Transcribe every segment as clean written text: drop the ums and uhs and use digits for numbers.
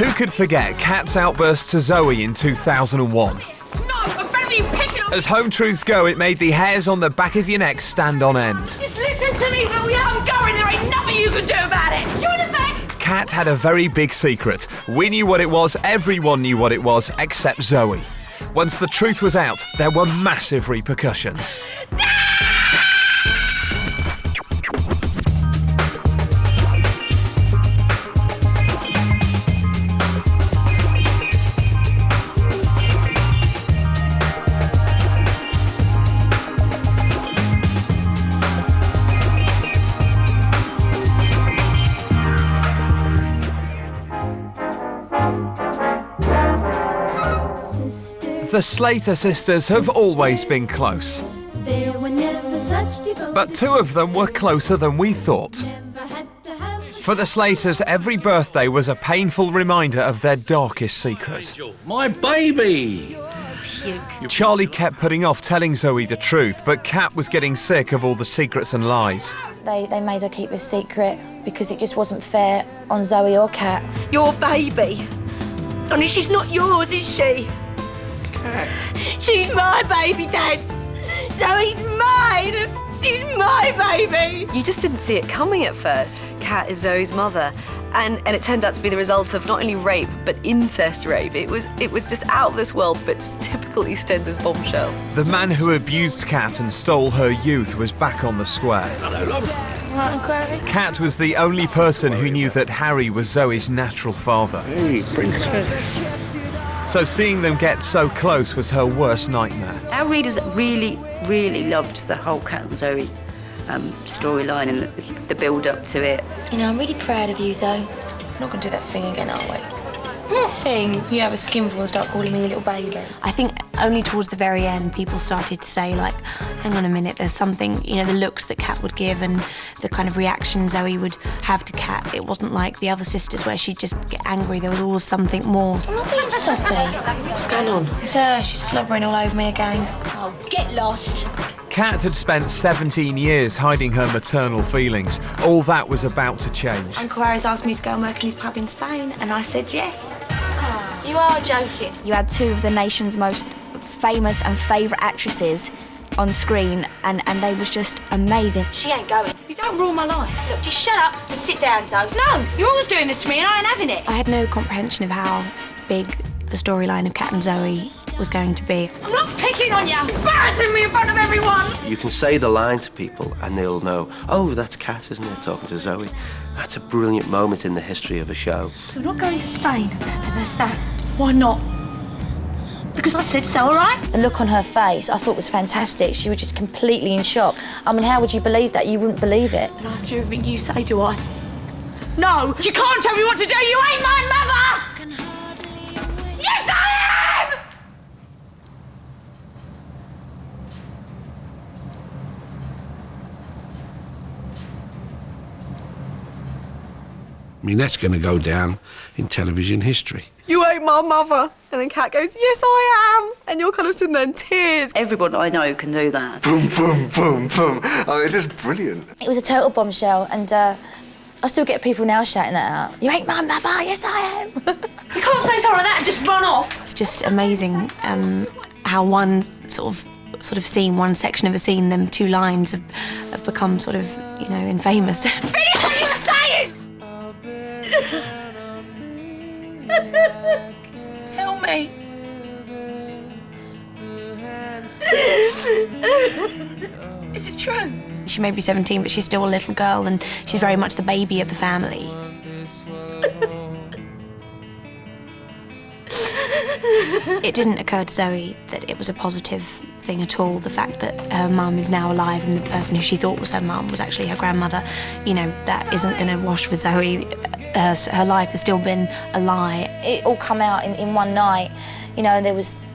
Who could forget Kat's outburst to Zoe in 2001? No, I'm very picking on... As home truths go, it made the hairs on the back of your neck stand on end. Just listen to me, will ya? I'm going, there ain't nothing you can do about it. Do you want it back? Kat had a very big secret. We knew what it was, everyone knew what it was, except Zoe. Once the truth was out, there were massive repercussions. The Slater sisters have always been close. But two of them were closer than we thought. For the Slaters, every birthday was a painful reminder of their darkest secret. My baby! Charlie kept putting off telling Zoe the truth, but Kat was getting sick of all the secrets and lies. They made her keep a secret because it just wasn't fair on Zoe or Kat. Your baby. Only she's not yours, is she? She's my baby, Dad. Zoe's mine. She's my baby. You just didn't see it coming at first. Kat is Zoe's mother. And it turns out to be the result of not only rape, but incest rape. It was just out of this world, but just typical Eastenders bombshell. The man who abused Kat and stole her youth was back on the square. Kat was the only person who knew that Harry was Zoe's natural father. Hey, princess. So seeing them get so close was her worst nightmare. Our readers really, really loved the whole Kat and Zoe storyline and the build-up to it. You know, I'm really proud of you, Zoe. We're not going to do that thing again, are we? What thing? You have a skinful and start calling me a little baby. I think only towards the very end people started to say, like, hang on a minute, there's something, you know, the looks that Kat would give and the kind of reaction Zoe would have to Kat. It wasn't like the other sisters where she'd just get angry. There was always something more. I'm not being soppy. What's going on? It's her. She's slobbering all over me again. Oh, get lost. Kat had spent 17 years hiding her maternal feelings. All that was about to change. Uncle Harry's asked me to go and work in his pub in Spain, and I said yes. You are joking. You had two of the nation's most famous and favourite actresses on screen, and they was just amazing. She ain't going. You don't rule my life. Look, just shut up and sit down, Zoe. No, you're always doing this to me and I ain't having it. I had no comprehension of how big the storyline of Kat and Zoe was going to be. I'm not picking on you. Embarrassing me in front of everyone. You can say the line to people and they'll know, oh, that's Kat, isn't it, talking to Zoe. That's a brilliant moment in the history of a show. You're not going to Spain, and that's that. Why not? Because I said so, all right? The look on her face I thought was fantastic. She was just completely in shock. I mean, how would you believe that? You wouldn't believe it. And after everything you say, do I? No, you can't tell me what to do. You ain't my mother! Yes, I am! I mean, that's going to go down in television history. You ain't my mother. And then Kat goes, yes, I am. And you're kind of sitting there in tears. Everyone I know can do that. Boom, boom, boom, boom. Oh, it's just brilliant. It was a total bombshell, and I still get people now shouting that out. You ain't my mother, yes I am. You can't say something like that and just run off. It's just amazing how one sort of scene, one section of a scene, them two lines have become sort of, you know, infamous. Finish what you were saying! Tell me. Is it true? She may be 17, but she's still a little girl, and she's very much the baby of the family. It didn't occur to Zoe that it was a positive thing at all, the fact that her mum is now alive and the person who she thought was her mum was actually her grandmother. You know, that isn't going to wash with Zoe. Her life has still been a lie. It all come out in one night. You know, there was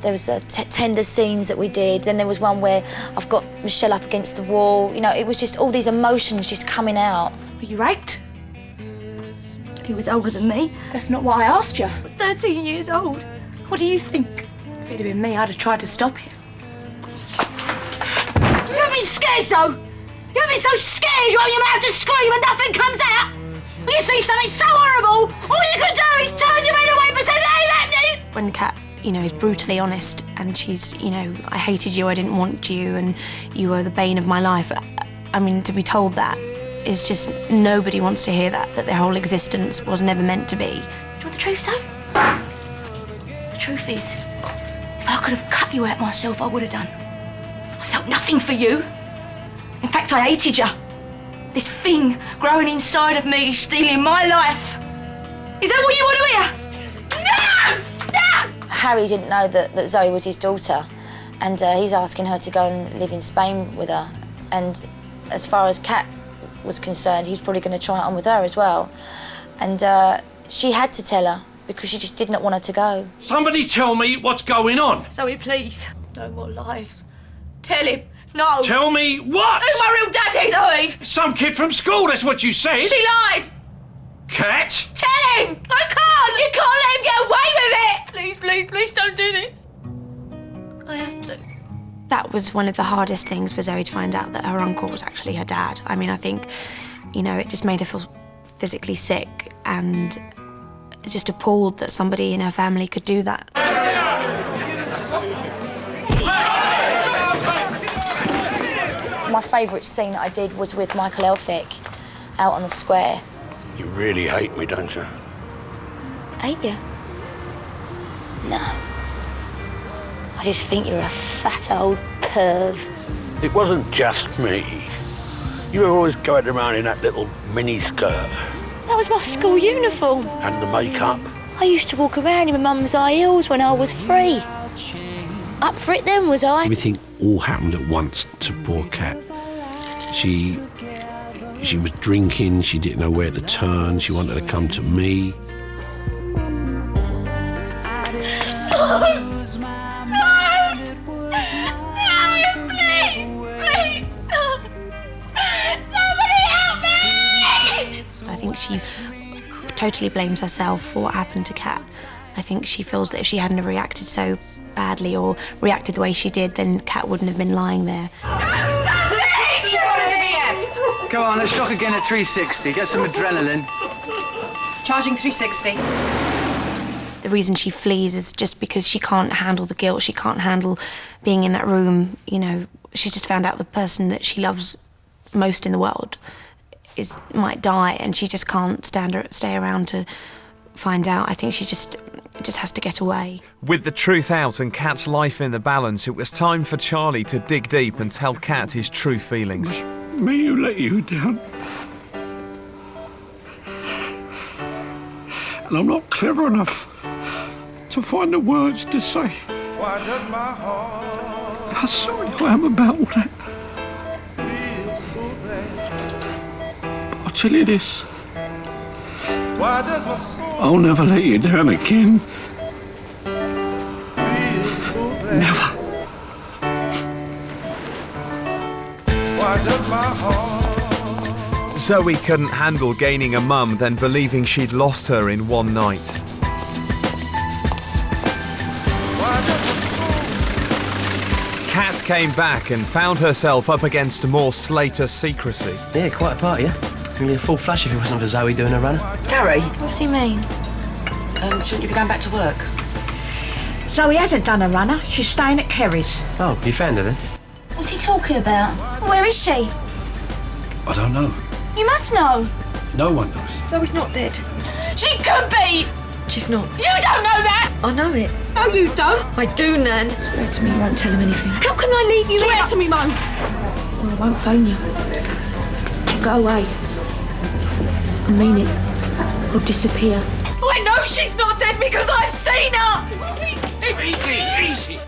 tender scenes that we did. Then there was one where I've got Michelle up against the wall. You know, it was just all these emotions just coming out. Were you raped? He was older than me. That's not what I asked you. I was 13 years old. What do you think? If it had been me, I'd have tried to stop it. You have me scared, so. You have me so scared you open your mouth to scream and nothing comes out. When you see something so horrible, all you can do is turn your head away you know, is brutally honest, and she's, you know, I hated you, I didn't want you, and you were the bane of my life. I mean, to be told that is just, nobody wants to hear that their whole existence was never meant to be. Do you want the truth, though? The truth is, if I could have cut you out myself, I would have done. I felt nothing for you. In fact, I hated you. This thing growing inside of me, stealing my life. Is that what you want to hear? No! No! Harry didn't know that Zoe was his daughter, and he's asking her to go and live in Spain with her. And as far as Kat was concerned, he was probably going to try it on with her as well. And she had to tell her, because she just did not want her to go. Somebody tell me what's going on. Zoe, please. No more lies. Tell him. No. Tell me what? Who's my real daddy, Zoe? Some kid from school, that's what you said. She lied. Kat? Tell him. I can't. You can't let him get away with it. Please, please, please don't do this. I have to. That was one of the hardest things for Zoe to find out, that her uncle was actually her dad. I mean, I think, you know, it just made her feel physically sick and just appalled that somebody in her family could do that. My favourite scene that I did was with Michael Elphick out on the square. You really hate me, don't you? Hate you? No. I just think you're a fat old perv. It wasn't just me. You were always going around in that little mini skirt. That was my school uniform. And the makeup. I used to walk around in my mum's high heels when I was 3. Up for it then, was I? Everything all happened at once to poor Kat. She was drinking, she didn't know where to turn, she wanted to come to me. I think she totally blames herself for what happened to Kat. I think she feels that if she hadn't have reacted so badly or reacted the way she did, then Kat wouldn't have been lying there. She's got into VF. Go on, let's shock again at 360. Get some adrenaline. Charging 360. The reason she flees is just because she can't handle the guilt. She can't handle being in that room. You know, she's just found out the person that she loves most in the world might die, and she just can't stay around to find out. I think she just has to get away. With the truth out and Kat's life in the balance, it was time for Charlie to dig deep and tell Kat his true feelings. Me who let you down. And I'm not clever enough to find the words to say how sorry I am about all that. But I'll tell you this. I'll never let you down again. Never. Zoe couldn't handle gaining a mum, then believing she'd lost her in one night. Kat came back and found herself up against more Slater secrecy. Yeah, quite a party, yeah? Really a full flush if it wasn't for Zoe doing her runner. Gary, What's he mean? shouldn't you be going back to work? Zoe hasn't done a runner. She's staying at Kerry's. Oh, you found her then? What's he talking about? Where is she? I don't know. You must know. No one knows. Zoe's not dead. She could be! She's not. You don't know that! I know it. No, you don't. I do, Nan. Swear to me you won't tell him anything. How can I leave you? Swear to me, Mum. Or I won't phone you. Go away. I mean it. Or disappear. I know she's not dead because I've seen her! Easy.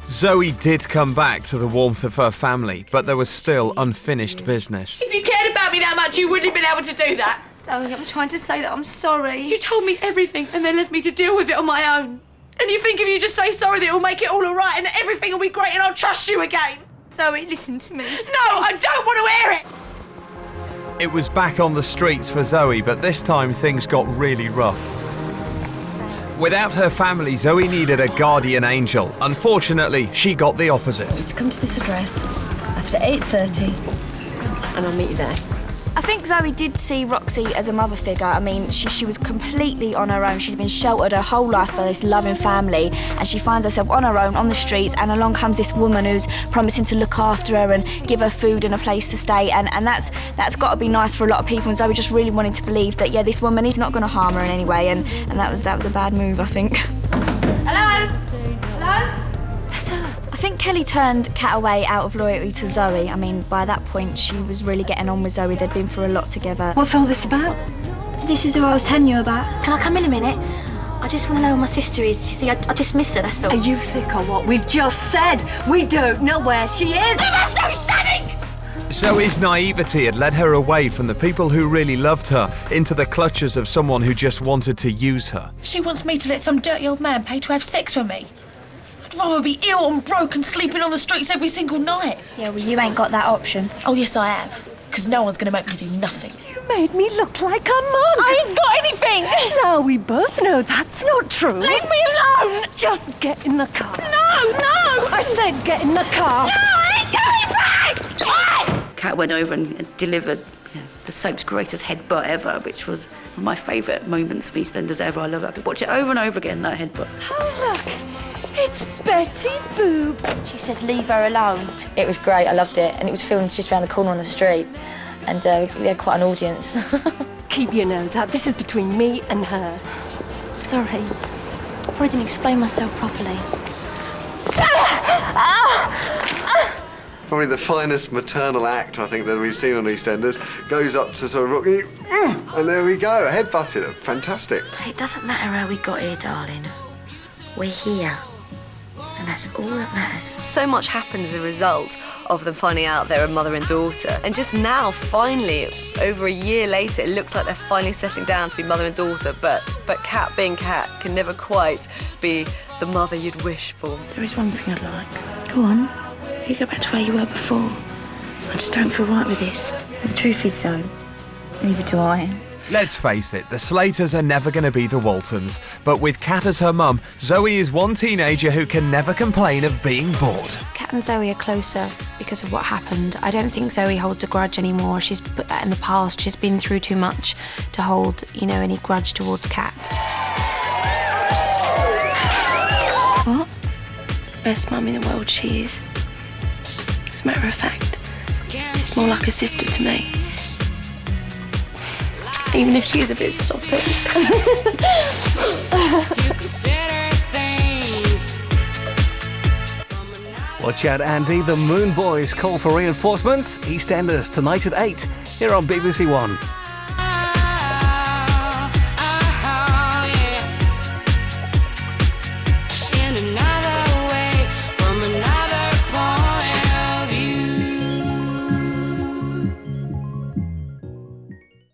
Zoe did come back to the warmth of her family, but there was still unfinished business. If you cared about me that much, you wouldn't have been able to do that. Zoe, I'm trying to say that I'm sorry. You told me everything and then left me to deal with it on my own. And you think if you just say sorry that it'll make it all alright and that everything will be great and I'll trust you again? Zoe, listen to me. No, I don't want to hear it! It was back on the streets for Zoe, but this time things got really rough. Without her family, Zoe needed a guardian angel. Unfortunately, she got the opposite. To come to this address after 8:30 and I'll meet you there. I think Zoe did see Roxy as a mother figure. I mean, she was completely on her own. She's been sheltered her whole life by this loving family, and she finds herself on her own on the streets, and along comes this woman who's promising to look after her and give her food and a place to stay, and that's got to be nice for a lot of people, and Zoe just really wanted to believe that, yeah, this woman is not going to harm her in any way, and that was a bad move, I think. Hello? Hello? That's her. I think Kelly turned Kat away out of loyalty to Zoe. I mean, by that point, she was really getting on with Zoe. They'd been through a lot together. What's all this about? This is who I was telling you about. Can I come in a minute? I just want to know where my sister is. You see, I just miss her, that's all. Are you thick or what? We've just said we don't know where she is. There is no static! Zoe's naivety had led her away from the people who really loved her into the clutches of someone who just wanted to use her. She wants me to let some dirty old man pay to have sex with me. I'd rather be ill and broke and sleeping on the streets every single night. Yeah, well, you ain't got that option. Oh, yes, I have. Because no one's going to make me do nothing. You made me look like a mug. I ain't got anything. Now we both know that's not true. Leave me alone. Just get in the car. No. I said get in the car. No, I ain't going back. Kat went over and delivered the soap's greatest headbutt ever, which was one of my favourite moments of EastEnders ever. I love it. I could watch it over and over again, that headbutt. Oh, look. It's Betty Boop. She said, leave her alone. It was great, I loved it, and it was filmed just around the corner on the street, and we had quite an audience. Keep your nose out. This is between me and her. Sorry. I probably didn't explain myself properly. Probably the finest maternal act, I think, that we've seen on EastEnders. Goes up to sort of Rocky, and there we go, headbutted her. Fantastic. But it doesn't matter how we got here, darling. We're here. And that's all that matters. So much happened as a result of them finding out they're a mother and daughter. And just now, finally, over a year later, it looks like they're finally settling down to be mother and daughter. But Kat, being Kat, can never quite be the mother you'd wish for. There is one thing I'd like. Go on. You go back to where you were before. I just don't feel right with this. The truth is, though, neither do I. Let's face it, the Slaters are never going to be the Waltons, but with Kat as her mum, Zoe is one teenager who can never complain of being bored. Kat and Zoe are closer because of what happened. I don't think Zoe holds a grudge anymore. She's put that in the past. She's been through too much to hold, any grudge towards Kat. What? Best mum in the world she is. As a matter of fact, she's more like a sister to me. Even if she is a bit soppy. Watch out, Andy. The Moon Boys call for reinforcements. EastEnders tonight at 8 here on BBC One.